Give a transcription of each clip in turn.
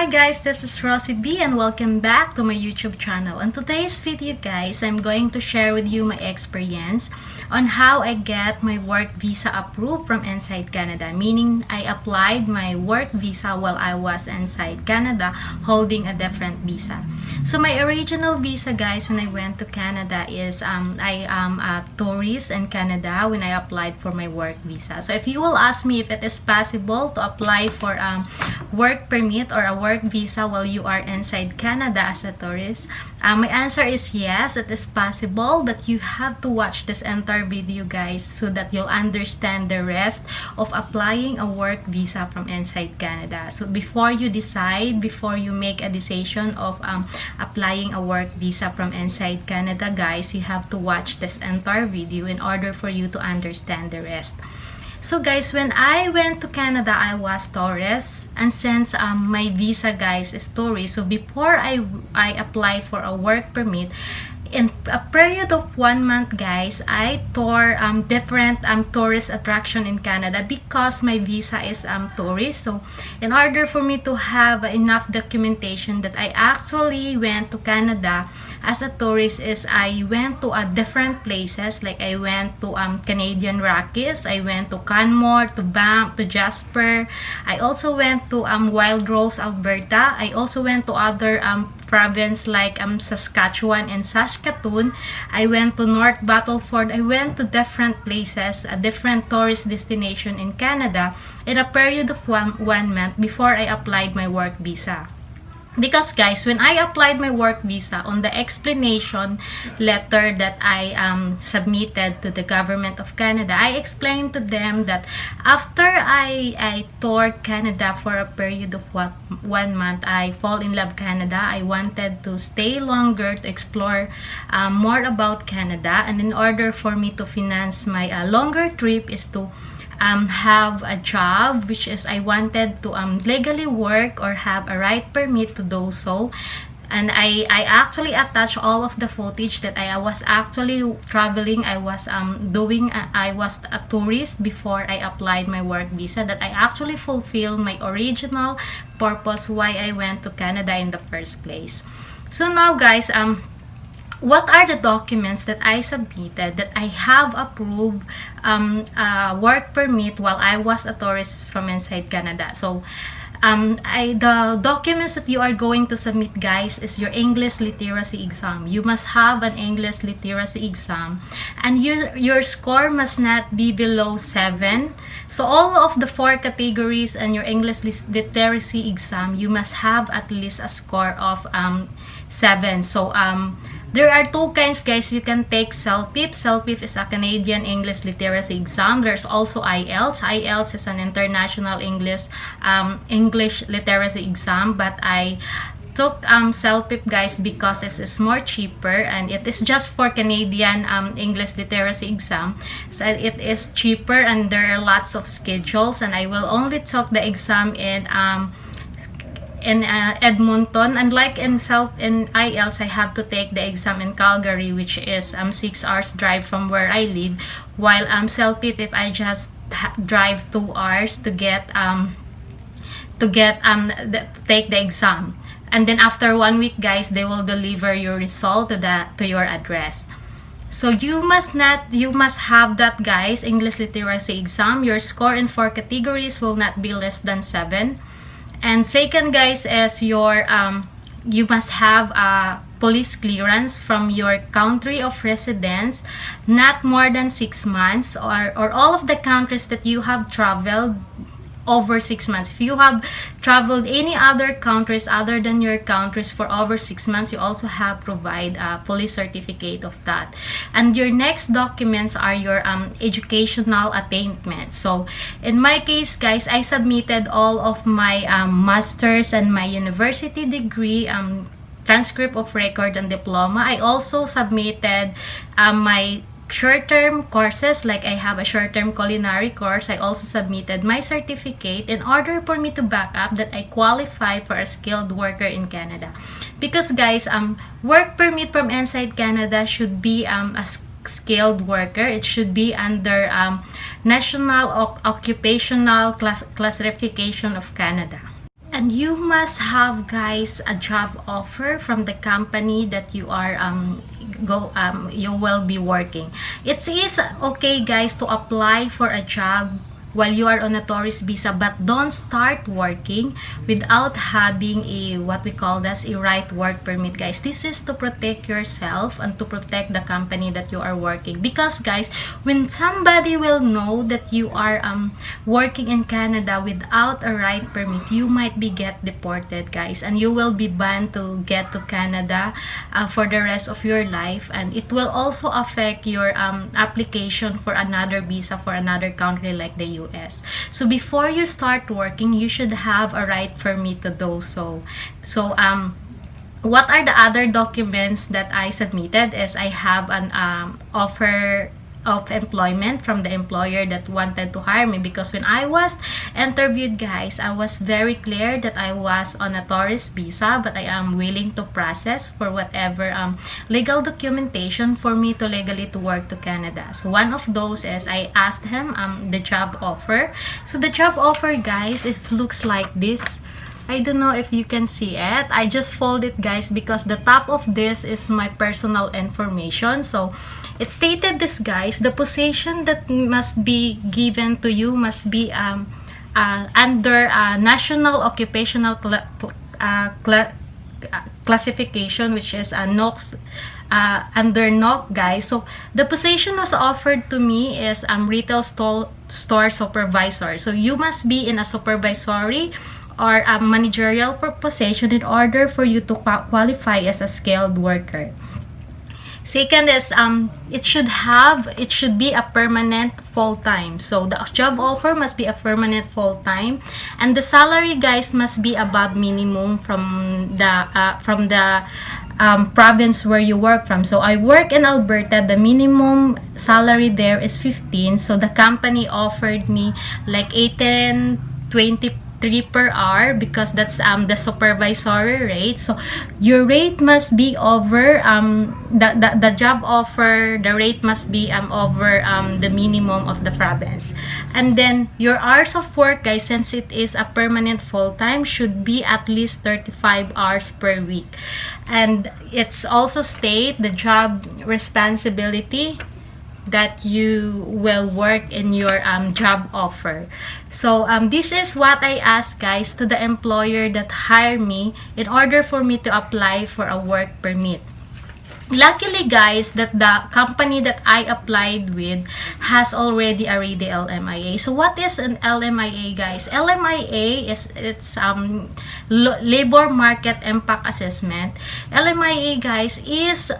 Hi guys, this is Rosie B and welcome back to my YouTube channel. On today's video guys, I'm going to share with you my experience on how I get my work visa approved from inside Canada. Meaning, I applied my work visa while I was inside Canada holding a different visa. So my original visa guys when I went to Canada is I am a tourist in Canada when I applied for my work visa. So if you will ask me if it is possible to apply for work permit or a work visa while you are inside Canada as a tourist, my answer is yes, it is possible, but you have to watch this entire video guys so that you'll understand the rest of applying a work visa from inside Canada. So before you decide, before you make a decision of applying a work visa from inside Canada guys, you have to watch this entire video in order for you to understand the rest. So guys, when I went to Canada, I was tourist, and since my visa guys is tourist, so before I apply for a work permit, in a period of 1 month guys, I tour different tourist attraction in Canada because my visa is tourist. So in order for me to have enough documentation that I actually went to Canada as a tourist, is I went to different places. Like I went to Canadian Rockies, I went to Canmore, to Banff, to Jasper. I also went to Wild Rose, Alberta. I also went to other province like Saskatchewan and Saskatoon. I went to North Battleford. I went to different places, a different tourist destination in Canada in a period of one month before I applied my work visa. Because guys, when I applied my work visa, on the explanation letter that I submitted to the government of Canada, I explained to them that after I toured Canada for a period of 1 month, I fall in love Canada. I wanted to stay longer to explore more about Canada, and in order for me to finance my longer trip is to have a job, which is I wanted to legally work or have a right permit to do so. And I actually attached all of the footage that I was actually traveling. I was I was a tourist before I applied my work visa, that I actually fulfilled my original purpose why I went to Canada in the first place. So now guys, what are the documents that I submitted that I have approved work permit while I was a tourist from inside Canada? So the documents that you are going to submit guys is your English literacy exam. You must have an English literacy exam, and your score must not be below 7. So all of the 4 categories in your English literacy exam, you must have at least a score of 7. So there are 2 kinds guys. You can take CELPIP. CELPIP is a Canadian English Literacy Exam. There's also IELTS. IELTS is an international English Literacy Exam, but I took CELPIP guys because it is more cheaper, and it is just for Canadian English Literacy Exam. So it is cheaper and there are lots of schedules, and I will only took the exam in Edmonton. Unlike in IELTS, I have to take the exam in Calgary, which is 6 hours drive from where I live, while CELPIP, if I just drive 2 hours to take the exam, and then after 1 week guys, they will deliver your result to your address. So you must have that guys, English literacy exam. Your score in 4 categories will not be less than 7. And second guys is your you must have a police clearance from your country of residence, not more than 6 months, or all of the countries that you have traveled over 6 months. If you have traveled any other countries other than your countries for over 6 months, you also have provide a police certificate of that. And your next documents are your educational attainment. So in my case guys, I submitted all of my master's and my university degree, transcript of record and diploma. I also submitted my short-term courses, like I have a short-term culinary course. I also submitted my certificate in order for me to back up that I qualify for a skilled worker in Canada. Because guys, work permit from inside Canada should be a skilled worker. It should be under National Occupational Classification of Canada. And you must have, guys, a job offer from the company that you are you will be working. It is okay, guys, to apply for a job while you are on a tourist visa, but don't start working without having a what we call as a right work permit, guys. This is to protect yourself and to protect the company that you are working, because guys, when somebody will know that you are working in Canada without a right permit, you might be get deported, guys, and you will be banned to get to Canada for the rest of your life, and it will also affect your application for another visa for another country like the US. So before you start working, you should have a right permit to do so. So what are the other documents that I submitted is I have an offer of employment from the employer that wanted to hire me, because when I was interviewed, guys, I was very clear that I was on a tourist visa, but I am willing to process for whatever legal documentation for me to legally to work to Canada. So one of those is I asked him the job offer. So the job offer, guys, it looks like this. I don't know if you can see it. I just fold it, guys, because the top of this is my personal information. So it stated this, guys, the position that must be given to you must be under National Occupational Classification, which is a NOC, under NOC, guys. So the position was offered to me is retail store supervisor. So you must be in a supervisory or a managerial position in order for you to qualify as a skilled worker. Second is it should be a permanent full-time. So the job offer must be a permanent full-time, and the salary, guys, must be above minimum from the province where you work from. So I work in Alberta. The minimum salary there is 15. So the company offered me like 18.23 per hour, because that's the supervisory rate. So your rate must be over the job offer, the rate must be over the minimum of the province. And then your hours of work, guys, since it is a permanent full-time, should be at least 35 hours per week. And it's also state the job responsibility that you will work in your job offer. So this is what I asked, guys, to the employer that hired me in order for me to apply for a work permit. Luckily, guys, that the company that I applied with has already a LMIA. So what is an LMIA, guys? LMIA is labor market impact assessment. LMIA, guys, is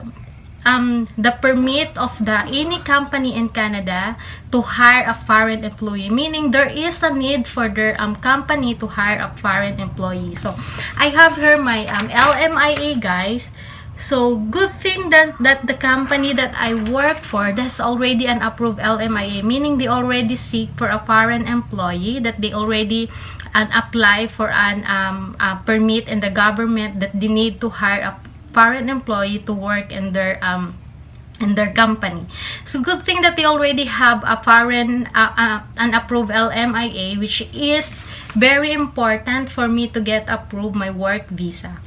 the permit of any company in Canada to hire a foreign employee, meaning there is a need for their company to hire a foreign employee. So I have here my LMIA, guys. So good thing that the company that I work for, that's already an approved LMIA, meaning they already seek for a foreign employee, that they already apply for an permit in the government that they need to hire a foreign employee to work in their company. So good thing that they already have a foreign an approved LMIA, which is very important for me to get approved my work visa.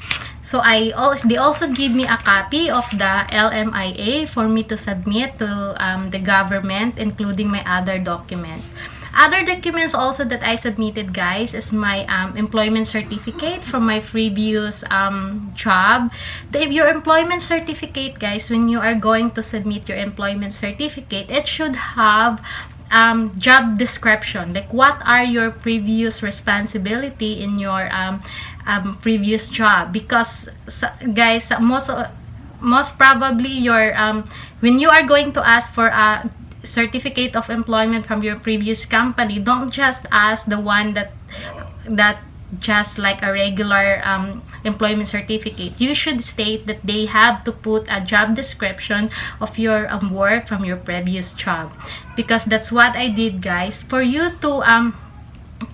So they also give me a copy of the LMIA for me to submit to the government, including my other documents. Other documents also that I submitted, guys, is my employment certificate from my previous job. Your employment certificate, guys, when you are going to submit your employment certificate, it should have job description, like what are your previous responsibility in your previous job, because guys, most probably your when you are going to ask for a certificate of employment from your previous company, don't just ask the one that just like a regular employment certificate. You should state that they have to put a job description of your work from your previous job, because that's what I did, guys, for you to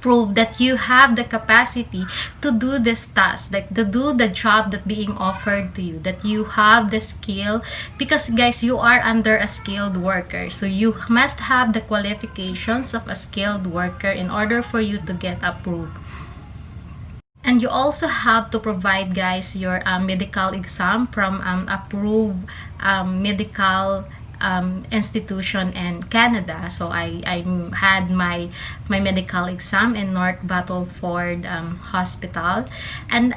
prove that you have the capacity to do this task, like to do the job that being offered to you, that you have the skill, because guys, you are under a skilled worker, so you must have the qualifications of a skilled worker in order for you to get approved. And you also have to provide, guys, your medical exam from approved medical institution in Canada. So I had my medical exam in North Battleford Hospital. And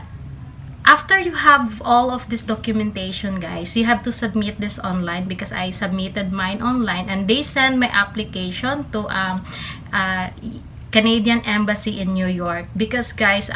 after you have all of this documentation, guys, you have to submit this online, because I submitted mine online, and they send my application to uh, Canadian Embassy in New York, because, guys,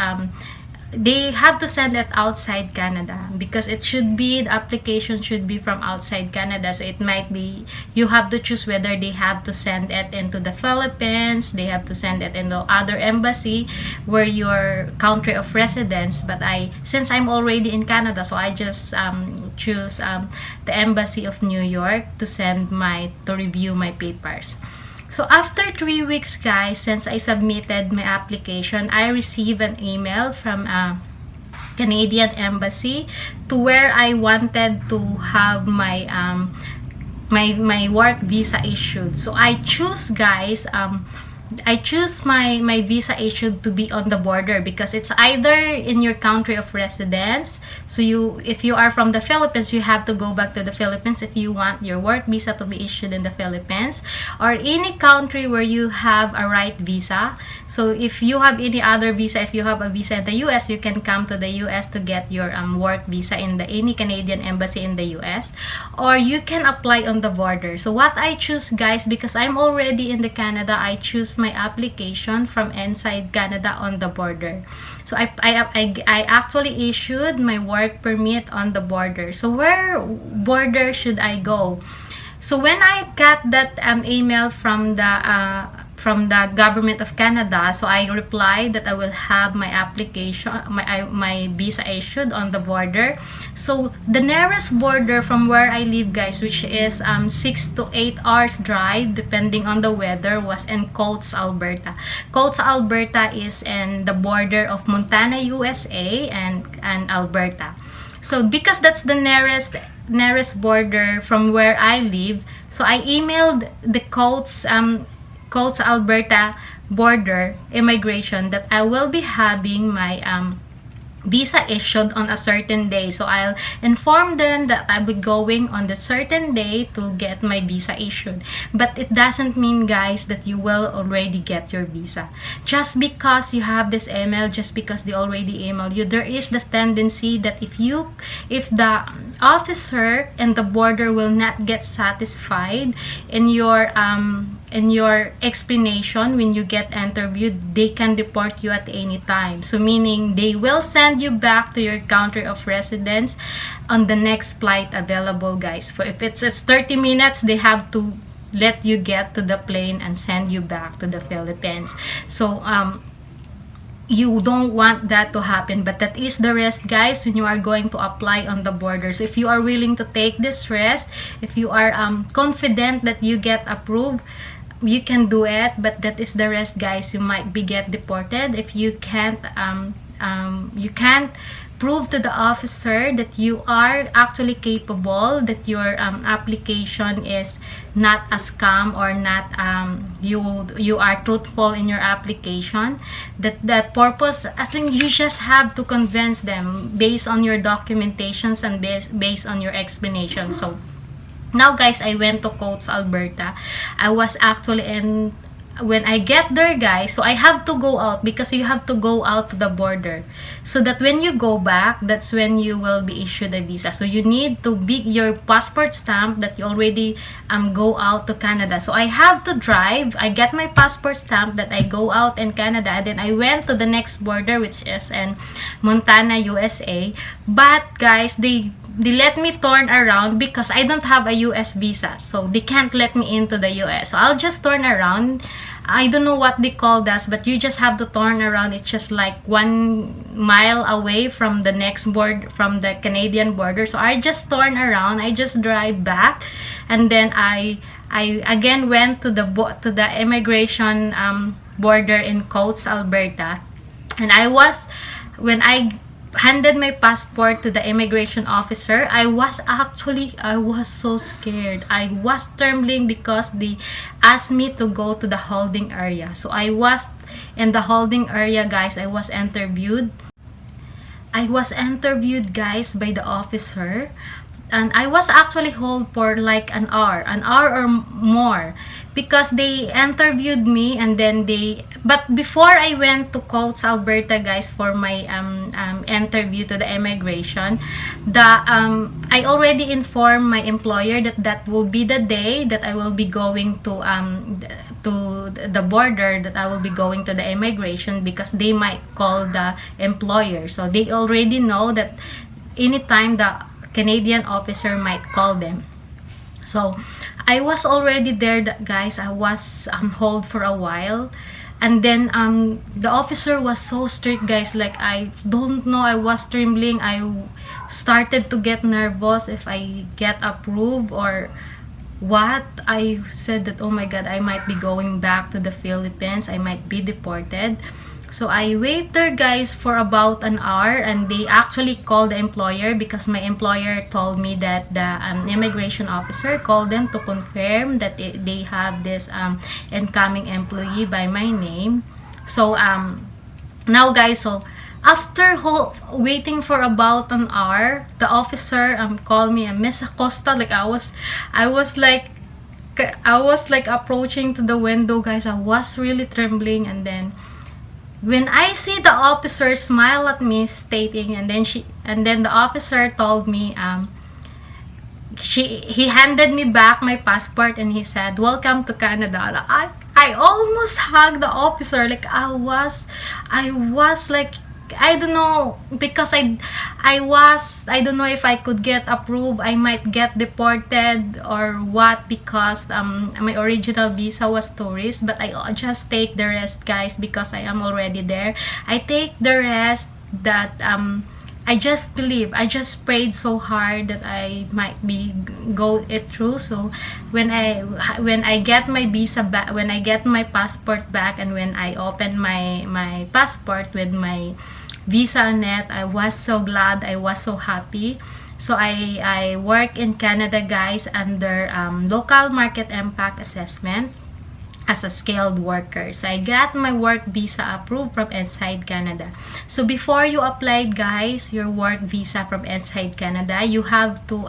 they have to send it outside Canada, because it should be, the application should be from outside Canada. So it might be, you have to choose whether they have to send it into the Philippines, they have to send it into other embassy where your country of residence. But since I'm already in Canada, so I just choose the Embassy of New York to review my papers. So after 3 weeks, guys, since I submitted my application, I received an email from Canadian Embassy to where I wanted to have my my work visa issued. So I choose, guys, I choose my visa issued to be on the border, because it's either in your country of residence. So if you are from the Philippines, you have to go back to the Philippines if you want your work visa to be issued in the Philippines, or any country where you have a right visa. So if you have any other visa, if you have a visa in the US, you can come to the US to get your work visa in any Canadian embassy in the US, or you can apply on the border. So what I choose, guys, because I'm already in the Canada, I choose my application from inside Canada on the border. So I actually issued my work permit on the border. So where border should I go? So when I got that email from the government of Canada, so I replied that I will have my application, my visa issued on the border. So the nearest border from where I live, guys, which is 6 to 8 hours drive depending on the weather, was in Coates, Alberta. Coates, Alberta is in the border of Montana, USA, and Alberta. So because that's the nearest border from where I live, so I emailed the Coates Alberta border immigration that I will be having my visa issued on a certain day. So I'll inform them that I'll be going on the certain day to get my visa issued. But it doesn't mean, guys, that you will already get your visa. Just because you have this email, just because they already emailed you, there is the tendency that if the officer and the border will not get satisfied in your explanation when you get interviewed, they can deport you at any time. So meaning they will send you back to your country of residence on the next flight available, guys. For if it's 30 minutes, they have to let you get to the plane and send you back to the Philippines. So you don't want that to happen, but that is the risk, guys, when you are going to apply on the borders. If you are willing to take this risk, if you are confident that you get approved, you can do it. But that is the risk, guys. You might get deported if you can't prove to the officer that you are actually capable, that your application is not a scam, or not you are truthful in your application. That purpose, I think you just have to convince them based on your documentations and based on your explanation. So now, guys, I went to Coates, Alberta. I was actually when I get there, guys, so I have to go out, because you have to go out to the border, so that when you go back, that's when you will be issued a visa. So you need to be your passport stamp that you already go out to Canada. So I have to drive. I get my passport stamp that I go out in Canada. Then I went to the next border, which is in Montana, USA. But, guys, they let me turn around because I don't have a US visa. So they can't let me into the US. So I'll just turn around. I don't know what they call that, but you just have to turn around. It's just like 1 mile away from the next border, from the Canadian border. So I just turn around. I just drive back, and then I again went to the immigration border in Coates, Alberta, and when I handed my passport to the immigration officer, I was so scared. I was trembling because they asked me to go to the holding area. So I was in the holding area, guys. I was interviewed. I was interviewed, guys, by the officer, and I was actually hold for like an hour or more, because they interviewed me, and then but before I went to Coates, Alberta, guys, for my interview to the immigration, I already informed my employer that that will be the day that I will be going to the border, that I will be going to the immigration, because they might call the employer. So they already know that anytime the Canadian officer might call them. So I was already there, guys. I was hold for a while, and then the officer was so strict, guys. Like, I don't know, I was trembling. I started to get nervous if I get approved or what. I said that, oh my god, I might be going back to the Philippines, I might be deported. So I wait there, guys, for about an hour, and they actually called the employer, because my employer told me that the immigration officer called them to confirm that they have this incoming employee by my name. So now, guys, so after waiting for about an hour, the officer called me, Miss Acosta. Like, I was like approaching to the window, guys. I was really trembling, and then when I see the officer smile at me, stating, and then the officer told me, he handed me back my passport, and he said, "Welcome to Canada." I almost hugged the officer. Like, I was like, I don't know, because I don't know if I could get approved. I might get deported or what, because my original visa was tourist. But I just take the rest, guys, because I am already there. I take the rest that I just believe, I just prayed so hard that I might be go it through. So when I get my visa back, when I get my passport back, and when I open my passport with my visa on it, I was so glad, I was so happy. So I work in Canada, guys, under local market impact assessment as a skilled worker. So I got my work visa approved from Inside Canada. So before you applied, guys, your work visa from Inside Canada, you have to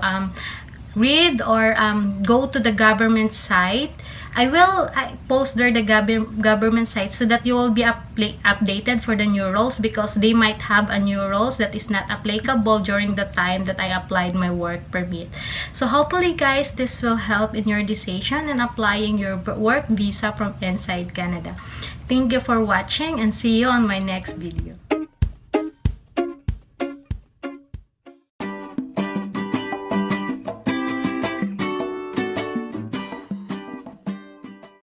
read or go to the government site. I will post there the government site, so that you will be updated for the new rules, because they might have a new rules that is not applicable during the time that I applied my work permit. So hopefully, guys, this will help in your decision in applying your work visa from Inside Canada. Thank you for watching, and see you on my next video.